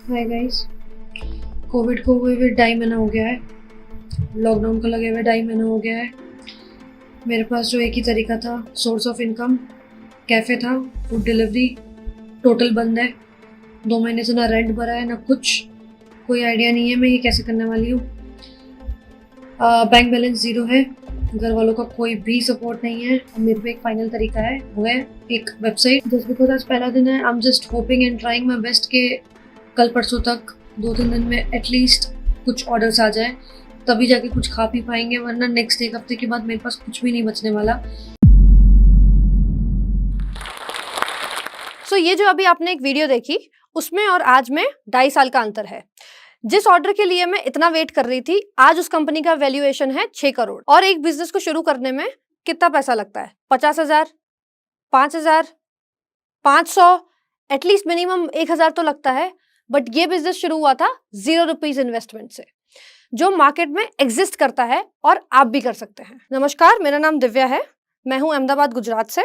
Hi guys. Covid को हुए हुए 2.5 महीना हो गया है। लॉकडाउन को लगे हुए 2.5 महीना हो गया है। मेरे पास जो एक ही तरीका था सोर्स ऑफ इनकम, कैफ़े था, फूड डिलीवरी, टोटल बंद है। 2 महीने से ना रेंट भरा है ना कुछ। कोई आइडिया नहीं है मैं ये कैसे करने वाली हूँ। बैंक बैलेंस ज़ीरो है। घर वालों का कोई भी सपोर्ट नहीं है। अब मेरे पे एक फाइनल तरीका है, वो है एक वेबसाइट। जस्ट बिकॉज आज पहला दिन है, I am just hoping and trying my best के कल परसों तक 2-3 दिन में एटलीस्ट कुछ ऑर्डर्स आ जाए, तभी जाके कुछ खा पी पाएंगे, वरना नेक्स्ट एक हफ्ते के बाद मेरे पास कुछ भी नहीं बचने वाला। ये जो अभी आपने एक वीडियो देखी, उसमें और आज में 2.5 साल का अंतर है। जिस ऑर्डर के लिए मैं इतना वेट कर रही थी, आज उस कंपनी का वैल्यूएशन है 6 करोड़। और एक बिजनेस को शुरू करने में कितना पैसा लगता है? 50,000, 5,000, 500, एटलीस्ट मिनिमम 1,000 तो लगता है। बट ये बिजनेस शुरू हुआ था 0 रुपीज इन्वेस्टमेंट से, जो मार्केट में एग्जिस्ट करता है और आप भी कर सकते हैं। नमस्कार, मेरा नाम दिव्या है। मैं हूँ अहमदाबाद, गुजरात से।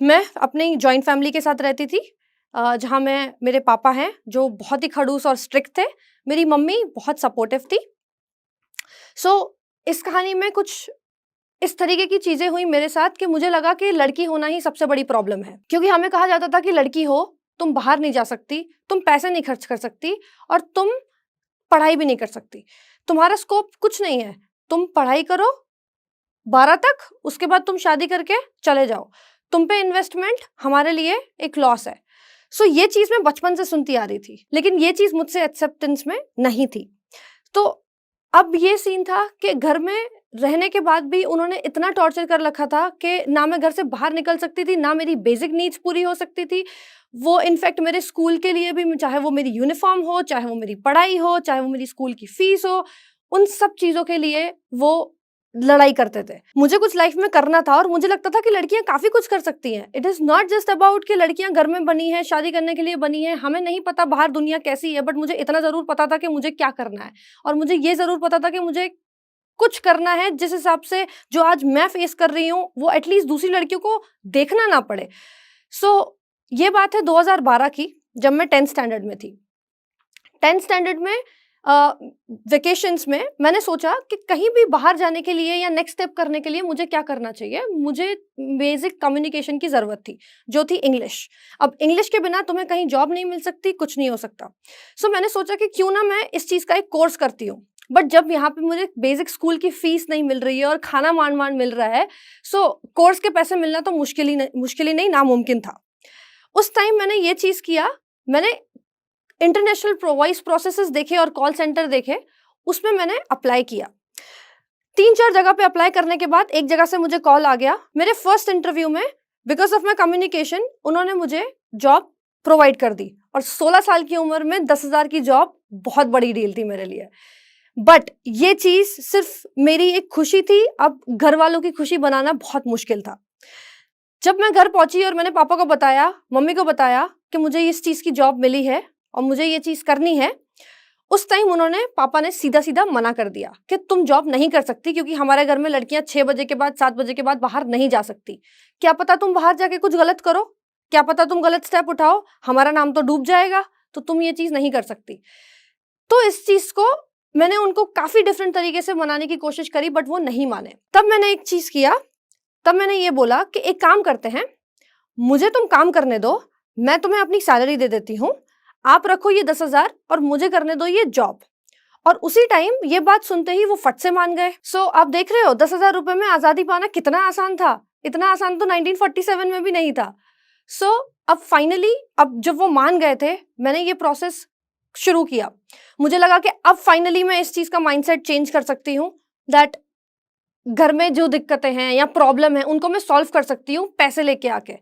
मैं अपनी जॉइंट फैमिली के साथ रहती थी, जहाँ मेरे पापा हैं जो बहुत ही खड़ूस और स्ट्रिक्ट थे। मेरी मम्मी बहुत सपोर्टिव थी। इस कहानी में कुछ इस तरीके की चीजें हुई मेरे साथ कि मुझे लगा कि लड़की होना ही सबसे बड़ी प्रॉब्लम है, क्योंकि हमें कहा जाता था कि लड़की हो, तुम बाहर नहीं जा सकती, तुम पैसे नहीं खर्च कर सकती और तुम पढ़ाई भी नहीं कर सकती। तुम्हारा स्कोप कुछ नहीं है, तुम पढ़ाई करो 12 तक, उसके बाद तुम शादी करके चले जाओ, तुम पे इन्वेस्टमेंट हमारे लिए एक लॉस है। ये चीज मैं बचपन से सुनती आ रही थी, लेकिन ये चीज मुझसे एक्सेप्टेंस में नहीं थी। तो अब ये सीन था कि घर में रहने के बाद भी उन्होंने इतना टॉर्चर कर रखा था कि ना मैं घर से बाहर निकल सकती थी, ना मेरी बेसिक नीड्स पूरी हो सकती थी। वो इनफैक्ट मेरे स्कूल के लिए भी, चाहे वो मेरी यूनिफॉर्म हो, चाहे वो मेरी पढ़ाई हो, चाहे वो मेरी स्कूल की फीस हो, उन सब चीजों के लिए वो लड़ाई करते थे। मुझे कुछ लाइफ में करना था और मुझे लगता था कि लड़कियां काफी कुछ कर सकती हैं। It is not just about कि लड़कियां घर में बनी हैं, शादी करने के लिए बनी हैं। हमें नहीं पता बाहर दुनिया कैसी है, बट मुझे इतना जरूर पता था कि मुझे क्या करना है। और मुझे ये जरूर पता था कि मुझे कुछ करना है जिस हिसाब से जो आज मैं फेस कर रही हूँ वो एटलीस्ट दूसरी लड़कियों को देखना ना पड़े। ये बात है 2012 की, जब मैं 10th स्टैंडर्ड में थी। 10th स्टैंडर्ड में वेकेशंस में मैंने सोचा कि कहीं भी बाहर जाने के लिए या नेक्स्ट स्टेप करने के लिए मुझे क्या करना चाहिए। मुझे बेसिक कम्युनिकेशन की जरूरत थी, जो थी इंग्लिश। अब इंग्लिश के बिना तुम्हें कहीं जॉब नहीं मिल सकती, कुछ नहीं हो सकता। मैंने सोचा कि क्यों ना मैं इस चीज का एक कोर्स करती हूँ। बट जब यहाँ पे मुझे बेसिक स्कूल की फीस नहीं मिल रही है और खाना मान मान मिल रहा है, कोर्स के पैसे मिलना तो मुश्किल ही नहीं, नामुमकिन था। उस टाइम मैंने ये चीज किया, मैंने इंटरनेशनल वॉइस प्रोसेसेस देखे और कॉल सेंटर देखे, उसमें मैंने अप्लाई किया। 3-4 जगह पे अप्लाई करने के बाद एक जगह से मुझे कॉल आ गया। मेरे फर्स्ट इंटरव्यू में बिकॉज ऑफ माई कम्युनिकेशन उन्होंने मुझे जॉब प्रोवाइड कर दी। और 16 साल की उम्र में 10,000 की जॉब बहुत बड़ी डील थी मेरे लिए। बट ये चीज सिर्फ मेरी एक खुशी थी, अब घर वालों की खुशी बनाना बहुत मुश्किल था। जब मैं घर पहुंची और मैंने पापा को बताया, मम्मी को बताया कि मुझे इस चीज की जॉब मिली है और मुझे ये चीज करनी है, उस टाइम पापा ने सीधा सीधा मना कर दिया कि तुम जॉब नहीं कर सकती, क्योंकि हमारे घर में लड़कियां 6 बजे के बाद 7 बजे के बाद बाहर नहीं जा सकती। क्या पता तुम बाहर जाके कुछ गलत करो, क्या पता तुम गलत स्टेप उठाओ, हमारा नाम तो डूब जाएगा, तो तुम ये चीज नहीं कर सकती। तो इस चीज को मैंने उनको काफी डिफरेंट तरीके से मनाने की कोशिश करी, बट वो नहीं माने। तब मैंने एक चीज किया, तब मैंने ये बोला कि एक काम करते हैं, मुझे तुम काम करने दो, मैं तुम्हें अपनी सैलरी दे देती हूँ, आप रखो ये 10,000 और मुझे करने दो ये जॉब। और उसी टाइम ये बात सुनते ही वो फट से मान गए। आप देख रहे हो 10,000 रुपए में आजादी पाना कितना आसान था। इतना आसान तो 1947 में भी नहीं था। अब फाइनली, अब जब वो मान गए थे, मैंने ये प्रोसेस शुरू किया। मुझे लगा कि अब फाइनली मैं इस चीज का माइंडसेट चेंज कर सकती हूँ, दैट घर में जो दिक्कतें हैं या प्रॉब्लम है उनको मैं सॉल्व कर सकती हूँ पैसे लेके आके।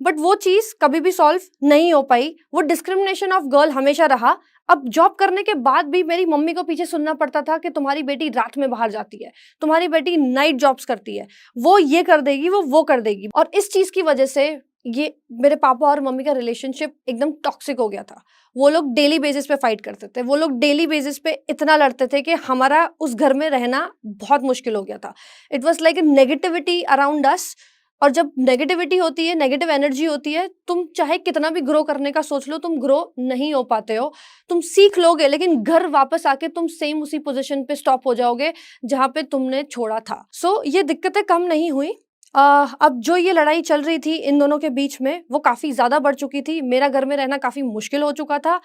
बट वो चीज कभी भी सॉल्व नहीं हो पाई। वो डिस्क्रिमिनेशन ऑफ गर्ल हमेशा रहा। अब जॉब करने के बाद भी मेरी मम्मी को पीछे सुनना पड़ता था कि तुम्हारी बेटी रात में बाहर जाती है, तुम्हारी बेटी नाइट जॉब्स करती है, वो ये कर देगी, वो कर देगी। और इस चीज की वजह से ये मेरे पापा और मम्मी का रिलेशनशिप एकदम टॉक्सिक हो गया था। वो लोग डेली बेसिस पे फाइट करते थे, वो लोग डेली बेसिस पे इतना लड़ते थे कि हमारा उस घर में रहना बहुत मुश्किल हो गया था। It was like a negativity around us, और जब नेगेटिविटी होती है, नेगेटिव एनर्जी होती है, तुम चाहे कितना भी ग्रो करने का सोच लो, तुम ग्रो नहीं हो पाते हो। तुम सीख लोगे लेकिन घर वापस आके तुम सेम उसी पोजीशन पे स्टॉप हो जाओगे जहां पे तुमने छोड़ा था। सो ये दिक्कतें कम नहीं हुई। अब जो ये लड़ाई चल रही थी इन दोनों के बीच में, वो काफी ज्यादा बढ़ चुकी थी। मेरा घर में रहना काफी मुश्किल हो चुका था।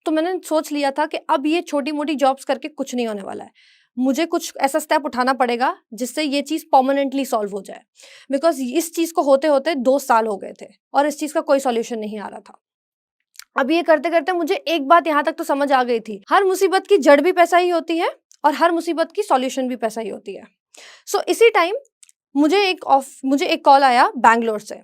तो मैंने सोच लिया था कि अब ये छोटी मोटी जॉब्स करके कुछ नहीं होने वाला है। मुझे कुछ ऐसा स्टेप उठाना पड़ेगा जिससे ये चीज परमानेंटली सॉल्व हो जाए। बिकॉज इस चीज को होते होते 2 साल हो गए थे और इस चीज का कोई सॉल्यूशन नहीं आ रहा था। अब ये करते करते मुझे एक बात यहाँ तक तो समझ आ गई थी, हर मुसीबत की जड़ भी पैसा ही होती है और हर मुसीबत की सॉल्यूशन भी पैसा ही होती है। सो इसी टाइम मुझे एक कॉल आया बैंगलोर से।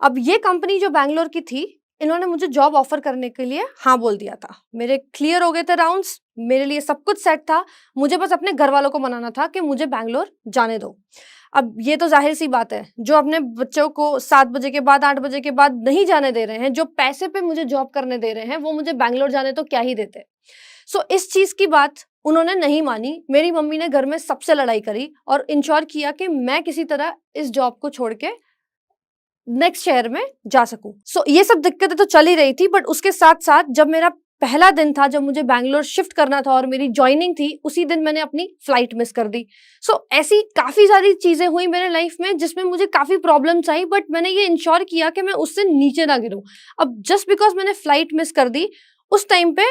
अब ये कंपनी जो बैंगलोर की थी, इन्होंने मुझे जॉब ऑफर करने के लिए हाँ बोल दिया था। मेरे क्लियर हो गए थे राउंड्स, मेरे लिए सब कुछ सेट था। मुझे बस अपने घर वालों को मनाना था कि मुझे बैंगलोर जाने दो। अब ये तो जाहिर सी बात है, जो अपने बच्चों को 7 बजे के बाद 8 बजे के बाद नहीं जाने दे रहे हैं, जो पैसे पे मुझे जॉब करने दे रहे हैं, वो मुझे बैंगलोर जाने तो क्या ही देते। सो इस चीज की बात उन्होंने नहीं मानी। मेरी मम्मी ने घर में सबसे लड़ाई करी और इंश्योर किया कि मैं किसी तरह इस जॉब को छोड़ के नेक्स्ट शहर में जा सकूं। सो ये सब दिक्कतें तो चल ही रही थी, बट उसके साथ साथ जब मेरा पहला दिन था, जब मुझे बैंगलोर शिफ्ट करना था और मेरी ज्वाइनिंग थी, उसी दिन मैंने अपनी फ्लाइट मिस कर दी। सो ऐसी काफी सारी चीजें हुई मेरे लाइफ में जिसमें मुझे काफी प्रॉब्लम्स आई, बट मैंने ये इंश्योर किया कि मैं उससे नीचे ना गिरूं। अब जस्ट बिकॉज मैंने फ्लाइट मिस कर दी, उस टाइम पे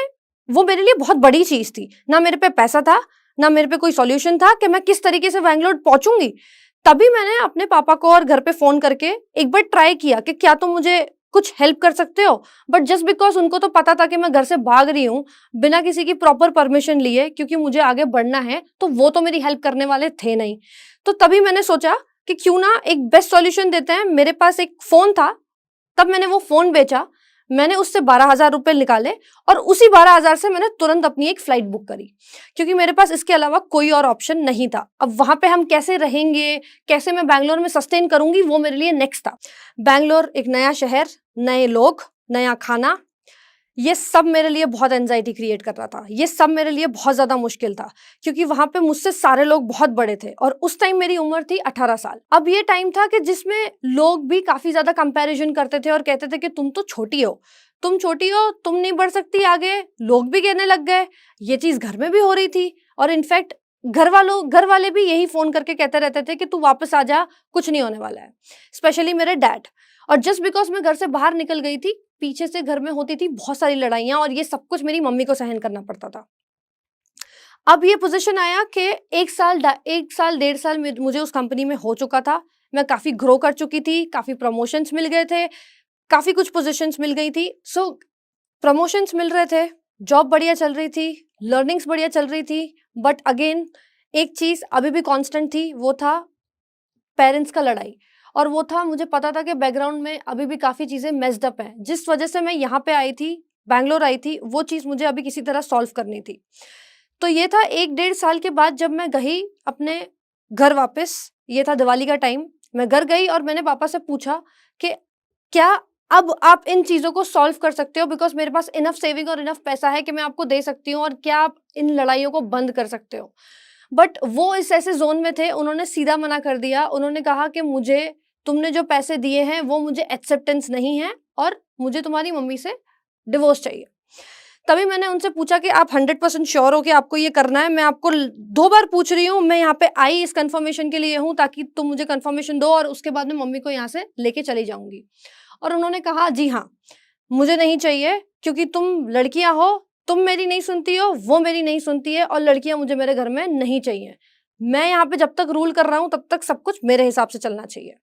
वो मेरे लिए बहुत बड़ी चीज थी। ना मेरे पे पैसा था, ना मेरे पे कोई सॉल्यूशन था कि मैं किस तरीके से बैंगलोर पहुंचूंगी। तभी मैंने अपने पापा को और घर पे फोन करके एक बार ट्राई किया कि क्या तुम मुझे कुछ हेल्प कर सकते हो। बट जस्ट बिकॉज उनको तो पता था कि मैं घर से भाग रही हूँ बिना किसी की प्रॉपर परमिशन लिए, क्योंकि मुझे आगे बढ़ना है, तो वो तो मेरी हेल्प करने वाले थे नहीं। तो तभी मैंने सोचा कि क्यों ना एक बेस्ट सॉल्यूशन देते हैं। मेरे पास एक फोन था, तब मैंने वो फोन बेचा, मैंने उससे 12,000 रुपए निकाले और उसी 12,000 से मैंने तुरंत अपनी एक फ्लाइट बुक करी, क्योंकि मेरे पास इसके अलावा कोई और ऑप्शन नहीं था। अब वहां पे हम कैसे रहेंगे, कैसे मैं बैंगलोर में सस्टेन करूंगी, वो मेरे लिए नेक्स्ट था। बैंगलोर एक नया शहर, नए लोग, नया खाना, ये सब मेरे लिए बहुत एंजाइटी क्रिएट कर रहा था। ये सब मेरे लिए बहुत ज्यादा मुश्किल था, क्योंकि वहां पे मुझसे सारे लोग बहुत बड़े थे और उस टाइम मेरी उम्र थी 18 साल। अब ये टाइम था कि जिसमें लोग भी काफी ज्यादा कंपैरिजन करते थे और कहते थे कि तुम तो छोटी हो, तुम छोटी हो, तुम नहीं बढ़ सकती आगे। लोग भी कहने लग गए। ये चीज घर में भी हो रही थी और इनफैक्ट घर वाले भी यही फोन करके कहते रहते थे कि तू वापस आ जा, कुछ नहीं होने वाला है, स्पेशली मेरे डैड। और जस्ट बिकॉज मैं घर से बाहर निकल गई थी, पीछे से घर में होती थी बहुत सारी लड़ाइयां और ये सब कुछ मेरी मम्मी को सहन करना पड़ता था। अब ये पोजीशन आया कि 1 साल 1.5 साल मुझे उस कंपनी में हो चुका था। मैं काफी ग्रो कर चुकी थी, काफी प्रमोशंस मिल गए थे, काफी कुछ पोजीशंस मिल गई थी। सो प्रमोशंस मिल रहे थे, जॉब बढ़िया चल रही थी, लर्निंग्स बढ़िया चल रही थी। बट अगेन एक चीज अभी भी कांस्टेंट थी, वो था पेरेंट्स का लड़ाई। और वो था, मुझे पता था कि बैकग्राउंड में अभी भी काफी चीजें मेस्ड अप हैं। जिस वजह से मैं यहाँ पे आई थी, बैंगलोर आई थी, वो चीज मुझे अभी किसी तरह सॉल्व करनी थी। तो ये था 1-1.5 साल के बाद जब मैं गई अपने घर वापस। ये था दिवाली का टाइम। मैं घर गई और मैंने पापा से पूछा कि क्या अब आप इन चीजों को सॉल्व कर सकते हो, बिकॉज मेरे पास इनफ सेविंग और इनफ पैसा है कि मैं आपको दे सकती हूँ, और क्या आप इन लड़ाइयों को बंद कर सकते हो। बट वो इस ऐसे जोन में थे, उन्होंने सीधा मना कर दिया। उन्होंने कहा कि मुझे तुमने जो पैसे दिए हैं वो मुझे एक्सेप्टेंस नहीं है और मुझे तुम्हारी मम्मी से डिवोर्स चाहिए। तभी मैंने उनसे पूछा कि आप 100% श्योर हो कि आपको ये करना है? मैं आपको 2 बार पूछ रही हूँ, मैं यहाँ पे आई इस कंफर्मेशन के लिए हूँ ताकि तुम मुझे कंफर्मेशन दो और उसके बाद में मम्मी को यहाँ से लेके चली जाऊंगी। और उन्होंने कहा जी हाँ, मुझे नहीं चाहिए, क्योंकि तुम लड़कियां हो, तुम मेरी नहीं सुनती हो, वो मेरी नहीं सुनती है, और लड़कियां मुझे मेरे घर में नहीं चाहिए। मैं यहाँ पे जब तक रूल कर रहा हूँ तब तक सब कुछ मेरे हिसाब से चलना चाहिए।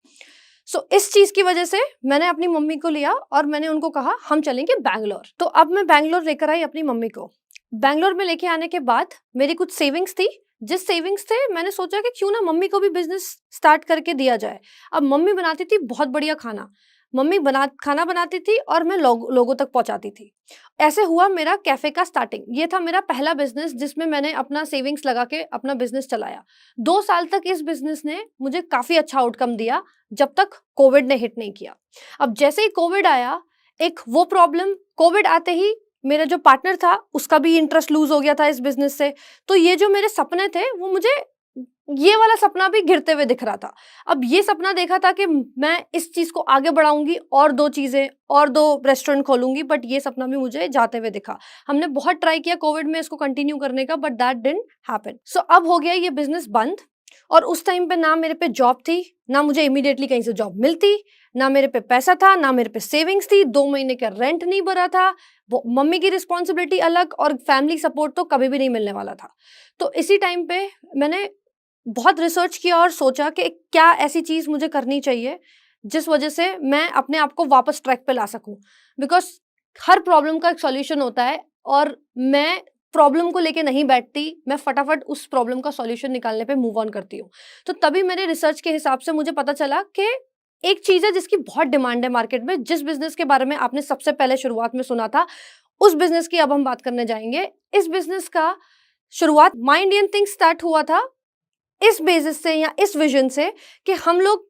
सो इस चीज की वजह से मैंने अपनी मम्मी को लिया और मैंने उनको कहा हम चलेंगे बैंगलोर। तो अब मैं बैंगलोर लेकर आई अपनी मम्मी को। बैंगलोर में लेके आने के बाद मेरी कुछ सेविंग्स थी। जिस सेविंग्स थे, मैंने सोचा कि क्यों ना मम्मी को भी बिजनेस स्टार्ट करके दिया जाए। अब मम्मी बनाती थी बहुत बढ़िया खाना, खाना बनाती थी और मैं लोगों तक पहुंचाती थी। ऐसे हुआ मेरा कैफे का स्टार्टिंग। ये था मेरा पहला बिजनेस जिसमें मैंने अपना सेविंग्स लगा के अपना बिजनेस चलाया। 2 साल तक इस बिजनेस ने मुझे काफी अच्छा आउटकम दिया, जब तक कोविड ने हिट नहीं किया। अब जैसे ही कोविड आया, एक वो प्रॉब्लम, कोविड आते ही मेरा जो पार्टनर था उसका भी इंटरेस्ट लूज हो गया था इस बिजनेस से। तो ये जो मेरे सपने थे वो मुझे ये वाला सपना भी गिरते हुए दिख रहा था। अब ये सपना देखा था कि मैं इस चीज़ को आगे बढ़ाऊँगी और 2 चीज़ें और 2 रेस्टोरेंट खोलूँगी, बट ये सपना भी मुझे जाते हुए दिखा। हमने बहुत ट्राई किया कोविड में इसको कंटिन्यू करने का, बट दैट डिडंट हैपन। सो अब हो गया ये बिज़नेस बंद, और उस टाइम पे ना मेरे पे जॉब थी, ना मुझे इमीडिएटली कहीं से जॉब मिलती, ना मेरे पे पैसा था, ना मेरे पे सेविंग्स थी, 2 महीने का रेंट नहीं भरा था, वो मम्मी की रिस्पॉन्सिबिलिटी अलग और फैमिली सपोर्ट तो कभी भी नहीं मिलने वाला था। तो इसी टाइम पे मैंने बहुत रिसर्च किया और सोचा कि क्या ऐसी चीज़ मुझे करनी चाहिए, जिस वजह से मैं अपने आप को वापस ट्रैक पे ला सकूँ। बिकॉज़ हर प्रॉब्लम का एक सॉल्यूशन होता है, और मैं प्रॉब्लम को लेके नहीं बैठती, मैं फटाफट उस प्रॉब्लम का सॉल्यूशन निकालने पे मूव ऑन करती हूँ। तो तभी मेरे रिसर्च के हिसाब से मुझे पता चला कि एक चीज़ है जिसकी बहुत डिमांड है मार्केट में, जिस बिज़नेस के बारे में आपने सबसे पहले शुरुआत में सुना था, उस बिज़नेस की अब हम बात करने जाएँगे। इस बिज़नेस का शुरुआत माय इंडियन थिंग्स स्टार्ट हुआ था इस बेसिस से या इस विजन से कि हम लोग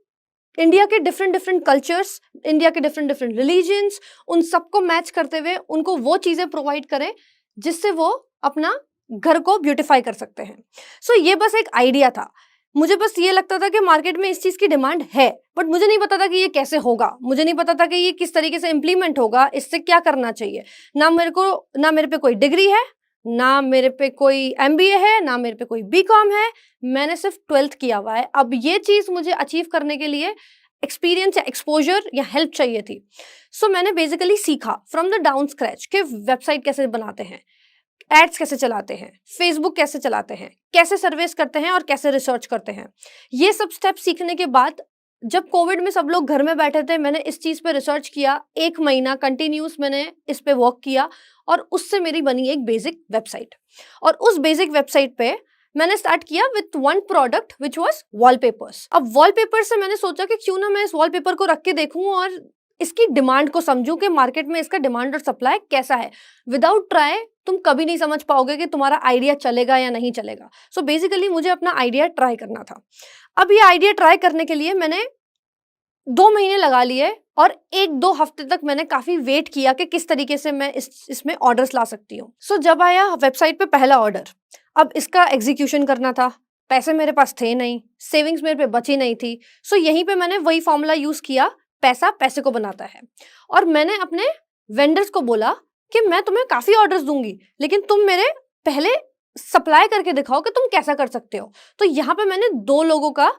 इंडिया के डिफरेंट डिफरेंट कल्चर्स, इंडिया के डिफरेंट डिफरेंट रिलीजन्स, उन सबको मैच करते हुए उनको वो चीजें प्रोवाइड करें जिससे वो अपना घर को ब्यूटीफाई कर सकते हैं। सो ये बस एक आइडिया था। मुझे बस ये लगता था कि मार्केट में इस चीज की डिमांड है, बट मुझे नहीं पता था कि ये कैसे होगा, मुझे नहीं पता था कि ये किस तरीके से इम्प्लीमेंट होगा, इससे क्या करना चाहिए। ना मेरे पे कोई डिग्री है, ना मेरे पे कोई एमबीए है, ना मेरे पे कोई बीकॉम है, मैंने सिर्फ 12th किया हुआ है। अब ये चीज़ मुझे अचीव करने के लिए एक्सपीरियंस या एक्सपोज़र या हेल्प चाहिए थी। सो मैंने बेसिकली सीखा फ्रॉम द डाउन स्क्रैच कि वेबसाइट कैसे बनाते हैं, एड्स कैसे चलाते हैं, फेसबुक कैसे चलाते हैं, कैसे सर्विस करते हैं और कैसे रिसर्च करते हैं। ये सब स्टेप सीखने के बाद जब कोविड में सब लोग घर में बैठे थे, मैंने इस चीज़ पे रिसर्च किया, 1 महीना कंटिन्यूअस मैंने इस पे वर्क किया, और उससे मेरी बनी एक बेसिक वेबसाइट। और उस बेसिक वेबसाइट पे मैंने स्टार्ट किया with one product which was wallpapers. अब वॉलपेपर से मैंने सोचा कि क्यों ना मैं इस वॉलपेपर को रख के देखूं और इसकी डिमांड को समझूं कि मार्केट में इसका डिमांड और सप्लाई कैसा है। विदाउट ट्राई तुम कभी नहीं समझ पाओगे कि तुम्हारा आइडिया चलेगा या नहीं चलेगा। सो बेसिकली मुझे अपना आइडिया ट्राई करना था। अब ये आइडिया ट्राई करने के लिए मैंने 2 महीने लगा लिए, और 1-2 हफ्ते तक मैंने काफ़ी वेट किया कि किस तरीके से मैं इसमें ऑर्डर्स ला सकती हूँ। सो जब आया वेबसाइट पे पहला ऑर्डर, अब इसका एग्जीक्यूशन करना था, पैसे मेरे पास थे नहीं, सेविंग्स मेरे पे बची नहीं थी। सो यहीं पे मैंने वही फॉर्मूला यूज़ किया, पैसा पैसे को बनाता है। और मैंने अपने वेंडर्स को बोला कि मैं तुम्हें काफ़ी ऑर्डर्स दूँगी, लेकिन तुम मेरे पहले सप्लाई करके दिखाओ कि तुम कैसा कर सकते हो। तो यहाँ पे मैंने 2 लोगों का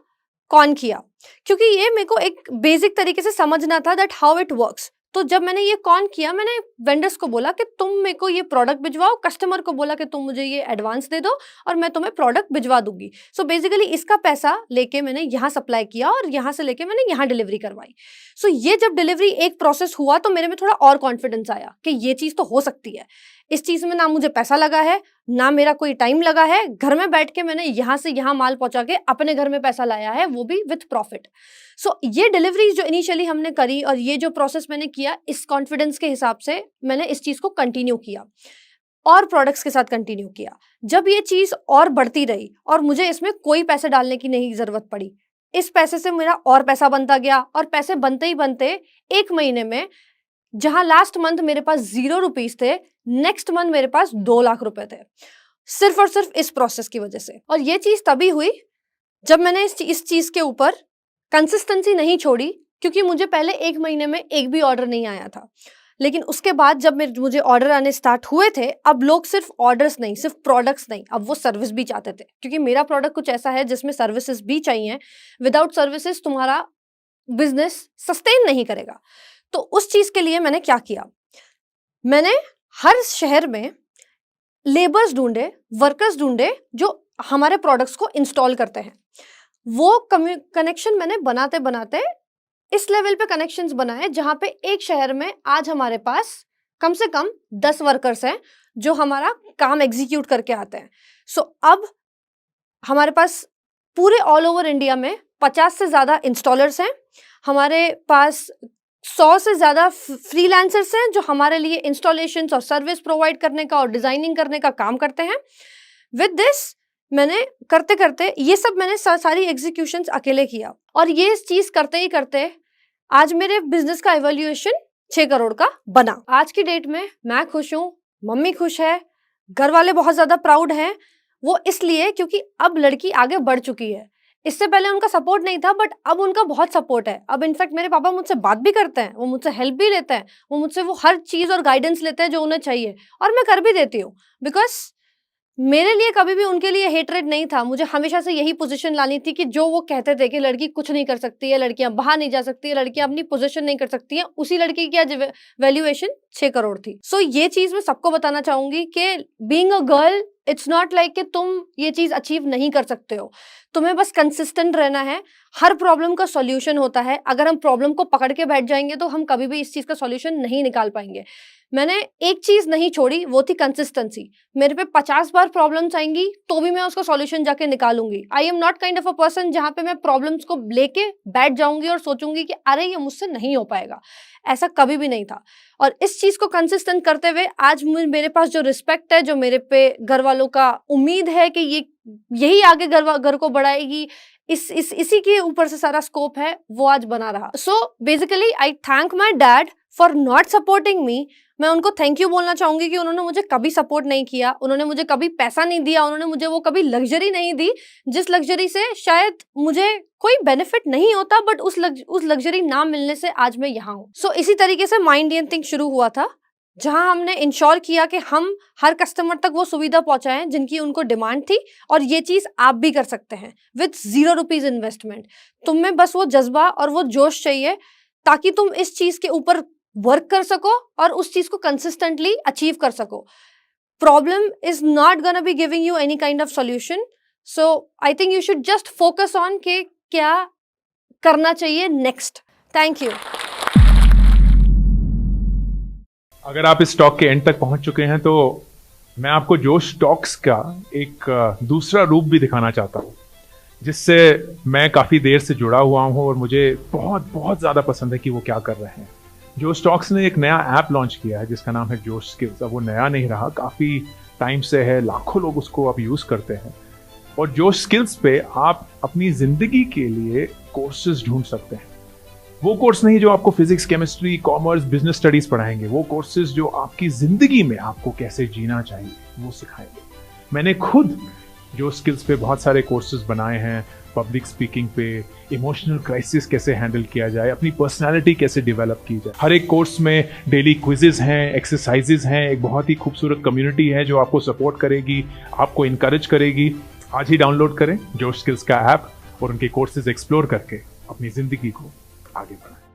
कॉन किया, क्योंकि ये मेरे को एक बेसिक तरीके से समझना था दैट हाउ इट वर्क्स। तो जब मैंने ये कॉन किया, मैंने वेंडर्स को बोला कि तुम मेरे को ये प्रोडक्ट भिजवाओ, कस्टमर को बोला कि तुम मुझे ये एडवांस दे दो और मैं तुम्हें प्रोडक्ट भिजवा दूंगी। सो बेसिकली इसका पैसा लेके मैंने यहाँ सप्लाई किया और यहाँ से लेके मैंने यहाँ डिलीवरी करवाई। सो ये जब डिलीवरी एक प्रोसेस हुआ तो मेरे में थोड़ा और कॉन्फिडेंस आया कि ये चीज़ तो हो सकती है। इस चीज़ में ना मुझे पैसा लगा है, ना मेरा कोई टाइम लगा है, घर में बैठ के मैंने यहाँ से यहाँ माल पहुंचा के अपने घर में पैसा लाया है, वो भी विथ प्रॉफिट। सो ये डिलीवरी जो इनिशियली हमने करी और ये जो प्रोसेस मैंने किया, इस कॉन्फिडेंस के हिसाब से मैंने इस चीज़ को कंटिन्यू किया और प्रोडक्ट्स के साथ कंटिन्यू किया। जब ये चीज़ और बढ़ती रही और मुझे इसमें कोई पैसे डालने की नहीं ज़रूरत पड़ी, इस पैसे से मेरा और पैसा बनता गया, और पैसे बनते ही बनते 1 महीने में जहां लास्ट मंथ मेरे पास 0 रुपीस थे, नेक्स्ट मंथ मेरे पास 2 लाख रुपए थे, सिर्फ और सिर्फ इस प्रोसेस की वजह से। और ये चीज तभी हुई जब मैंने इस चीज के ऊपर कंसिस्टेंसी नहीं छोड़ी, क्योंकि मुझे पहले 1 महीने में एक भी ऑर्डर नहीं आया था। लेकिन उसके बाद जब मुझे ऑर्डर आने स्टार्ट हुए थे, अब लोग सिर्फ ऑर्डर्स नहीं, सिर्फ प्रोडक्ट्स नहीं, अब वो सर्विस भी चाहते थे, क्योंकि मेरा प्रोडक्ट कुछ ऐसा है जिसमें सर्विसेज भी चाहिए। विदाउट सर्विसेज तुम्हारा बिजनेस सस्टेन नहीं करेगा। तो उस चीज के लिए मैंने क्या किया, मैंने हर शहर में लेबर्स ढूंढे, वर्कर्स ढूंढे जो हमारे प्रोडक्ट्स को इंस्टॉल करते हैं। वो कनेक्शन मैंने बनाते बनाते इस लेवल पे कनेक्शंस बनाए जहां पे एक शहर में आज हमारे पास कम से कम 10 वर्कर्स हैं जो हमारा काम एग्जीक्यूट करके आते हैं। सो अब हमारे पास पूरे ऑल ओवर इंडिया में 50 से ज्यादा इंस्टॉलर्स हैं, हमारे पास 100 से ज़्यादा फ्रीलांसर्स हैं जो हमारे लिए इंस्टॉलेशंस और सर्विस प्रोवाइड करने का और डिज़ाइनिंग करने का काम करते हैं। विद दिस मैंने करते करते ये सब मैंने सारी एग्जीक्यूशंस अकेले किया, और ये चीज़ करते ही करते आज मेरे बिजनेस का इवैल्यूएशन 6 करोड़ का बना। आज की डेट में मैं खुश हूँ, मम्मी खुश है, घर वाले बहुत ज़्यादा प्राउड हैं, वो इसलिए क्योंकि अब लड़की आगे बढ़ चुकी है। इससे पहले उनका सपोर्ट नहीं था, बट अब उनका बहुत सपोर्ट है। अब इनफैक्ट मेरे पापा मुझसे बात भी करते हैं, वो मुझसे हेल्प भी लेते हैं, वो मुझसे वो हर चीज़ और गाइडेंस लेते हैं जो उन्हें चाहिए, और मैं कर भी देती हूँ। बिकॉज़ मेरे लिए कभी भी उनके लिए हेटरेट नहीं था। मुझे हमेशा से यही पोज़ीशन लानी थी कि जो वो कहते थे कि लड़की कुछ नहीं कर सकती है, लड़कियाँ बाहर नहीं जा सकती है, लड़कियाँ अपनी पोज़ीशन नहीं कर सकती हैं, उसी लड़की की आज वैल्यूएशन 6 करोड़ थी। सो ये चीज़ मैं सबको बताना चाहूँगी कि being a girl, it's not like कि तुम ये चीज़ अचीव नहीं कर सकते हो। तुम्हें बस कंसिस्टेंट रहना है। हर प्रॉब्लम का सॉल्यूशन होता है। अगर हम प्रॉब्लम को पकड़ के बैठ जाएँगे तो हम कभी भी इस चीज़ का सॉल्यूशन नहीं निकाल पाएँगे। मैंने एक चीज़ नहीं छोड़ी, वो थी कंसिस्टेंसी। मेरे पे 50 बार प्रॉब्लम्स आएँगी, तो भी मैं उसका सॉल्यूशन जाके निकालूँगी। I am not kind of a person जहाँ पे मैं प्रॉब्लम्स को लेके बैठ जाऊँगी और सोचूँगी कि अरे ये मुझसे नहीं हो पाएगा। ऐसा कभी भी नहीं था। और इस चीज़ को कंसिस्टेंट करते हुए आज मेरे पास जो रिस्पेक्ट है, जो मेरे पे घर वालों का उम्मीद है कि ये यही आगे घर को बढ़ाएगी, इसी के ऊपर से सारा स्कोप है, वो आज बना रहा। So basically I thank my dad for not supporting me. मैं उनको थैंक यू बोलना चाहूँगी कि उन्होंने मुझे कभी सपोर्ट नहीं किया, उन्होंने मुझे कभी पैसा नहीं दिया, उन्होंने मुझे वो कभी लग्ज़री नहीं दी, जिस लग्ज़री से शायद मुझे कोई बेनिफिट नहीं होता, बट उस लग्ज़री ना मिलने से आज मैं यहाँ हूँ। सो इसी तरीके से माय इंडियन थिंग शुरू हुआ था, जहाँ हमने इंश्योर किया कि हम हर कस्टमर तक वो सुविधा पहुँचाएँ जिनकी उनको डिमांड थी, और ये चीज़ आप भी कर सकते हैं विद 0 रुपीज़ इन्वेस्टमेंट। तुम में बस वो जज़्बा और वो जोश चाहिए ताकि तुम इस चीज़ के ऊपर वर्क कर सको और उस चीज़ को कंसिस्टेंटली अचीव कर सको। Problem is not gonna be giving you any kind of solution. So I think you should just focus on कि क्या करना चाहिए नेक्स्ट। Thank you. अगर आप इस टॉक के एंड तक पहुंच चुके हैं तो मैं आपको जोश टॉक्स का एक दूसरा रूप भी दिखाना चाहता हूं, जिससे मैं काफ़ी देर से जुड़ा हुआ हूं और मुझे बहुत बहुत ज़्यादा पसंद है कि वो क्या कर रहे हैं। जोश टॉक्स ने एक नया ऐप लॉन्च किया है जिसका नाम है जोश स्किल्स। अब वो नया नहीं रहा, काफ़ी टाइम से है, लाखों लोग उसको अब यूज़ करते हैं। और जोश स्किल्स पे आप अपनी ज़िंदगी के लिए कोर्सेज ढूंढ सकते हैं। वो कोर्स नहीं जो आपको physics, chemistry, commerce, business studies पढ़ाएंगे, वो कोर्सेज जो आपकी जिंदगी में आपको कैसे जीना चाहिए वो सिखाएंगे। मैंने खुद जो स्किल्स पे बहुत सारे कोर्सेज बनाए हैं, पब्लिक स्पीकिंग पे, इमोशनल क्राइसिस कैसे हैंडल किया जाए, अपनी पर्सनालिटी कैसे डेवलप की जाए। हर एक कोर्स में डेली क्विजेज हैं, एक्सरसाइजेज हैं, एक बहुत ही खूबसूरत कम्युनिटी है जो आपको सपोर्ट करेगी, आपको इनकरेज करेगी। आज ही डाउनलोड करें जोश स्किल्स का ऐप और उनके कोर्सेज एक्सप्लोर करके अपनी जिंदगी को आगे बढ़ाएं।